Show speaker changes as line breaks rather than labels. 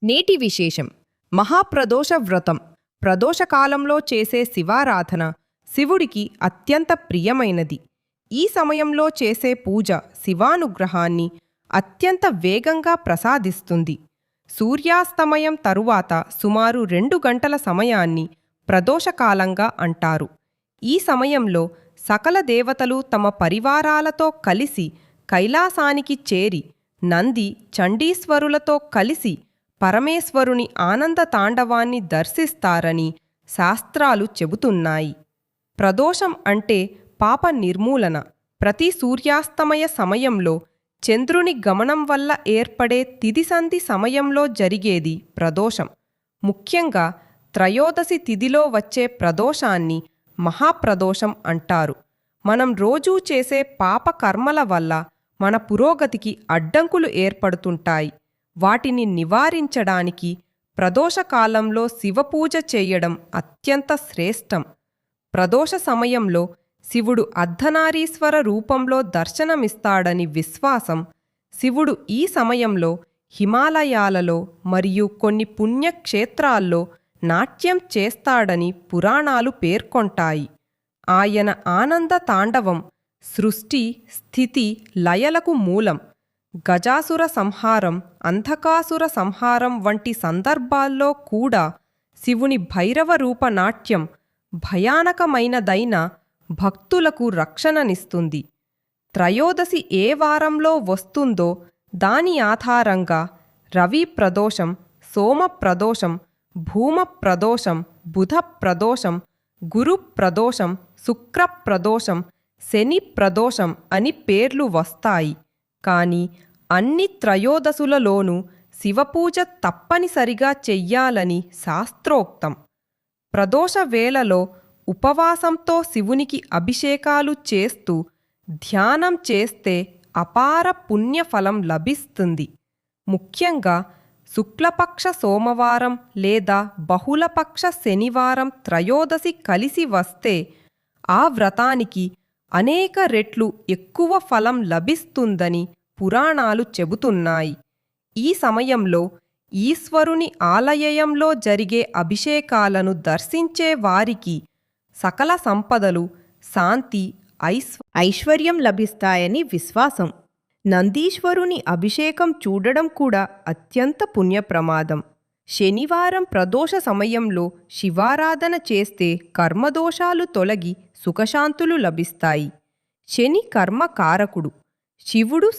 నేటి విశేషం మహాప్రదోష వ్రతం. ప్రదోషకాలంలో చేసే శివారాధన శివుడికి అత్యంత ప్రియమైనది. ఈ సమయంలో చేసే పూజ శివానుగ్రహాన్ని అత్యంత వేగంగా ప్రసాదిస్తుంది. సూర్యాస్తమయం తరువాత సుమారు 2 గంటల సమయాన్ని ప్రదోషకాలంగా అంటారు. ఈ సమయంలో సకల దేవతలు తమ పరివారాలతో కలిసి కైలాసానికి చేరి నంది చండీశ్వరులతో కలిసి పరమేశ్వరుని ఆనంద తాండవాన్ని దర్శిస్తారని శాస్త్రాలు చెబుతున్నాయి. ప్రదోషం అంటే పాప నిర్మూలన. ప్రతి సూర్యాస్తమయ సమయంలో చంద్రుని గమనం వల్ల ఏర్పడే తిథిసంధి సమయంలో జరిగేది ప్రదోషం. ముఖ్యంగా త్రయోదశి తిథిలో వచ్చే ప్రదోషాన్ని మహాప్రదోషం అంటారు. మనం రోజూ చేసే పాప కర్మల వల్ల మన పురోగతికి అడ్డంకులు ఏర్పడుతుంటాయి. వాటిని నివారించడానికి ప్రదోషకాలంలో శివపూజ చేయడం అత్యంత శ్రేష్టం. ప్రదోష సమయంలో శివుడు అర్ధనారీశ్వర రూపంలో దర్శనమిస్తాడని విశ్వాసం. శివుడు ఈ సమయంలో హిమాలయాలలో మరియు కొన్ని పుణ్యక్షేత్రాల్లో నాట్యం చేస్తాడని పురాణాలు పేర్కొంటాయి. ఆయన ఆనంద తాండవం సృష్టి, స్థితి, లయలకు మూలం. గజాసుర సంహారం, అంధకాసుర సంహారం వంటి సందర్భాల్లో కూడా శివుని భైరవ రూప నాట్యం భయానకమైనదైన భక్తులకు రక్షణనిస్తుంది. త్రయోదశి ఏ వారంలో వస్తుందో దాని ఆధారంగా రవి ప్రదోషం, సోమ ప్రదోషం, భూమ ప్రదోషం, బుధ ప్రదోషం, గురు ప్రదోషం, శుక్ర ప్రదోషం, శని ప్రదోషం అని పేర్లు వస్తాయి. కానీ అన్ని త్రయోదశులలోనూ శివపూజ తప్పనిసరిగా చెయ్యాలని శాస్త్రోక్తం. ప్రదోష వేళలో ఉపవాసంతో శివునికి అభిషేకాలు చేస్తూ ధ్యానం చేస్తే అపార పుణ్యఫలం లభిస్తుంది. ముఖ్యంగా శుక్లపక్ష సోమవారం లేదా బహుళపక్ష శనివారం త్రయోదశి కలిసి వస్తే ఆ వ్రతానికి అనేక రెట్లు ఎక్కువ ఫలం లభిస్తుందని పురాణాలు చెబుతున్నాయి. ఈ సమయంలో ఈశ్వరుని ఆలయంలో జరిగే అభిషేకాలను దర్శించే వారికి సకల సంపదలు, శాంతి, ఐశ్వర్యం లభిస్తాయని విశ్వాసం. నందీశ్వరుని అభిషేకం చూడడం కూడా అత్యంత పుణ్యప్రమాదం. శనివారం ప్రదోష సమయంలో శివారాధన చేస్తే కర్మదోషాలు తొలగి సుఖశాంతులు లభిస్తాయి. శని కర్మకారకుడు. శివుడు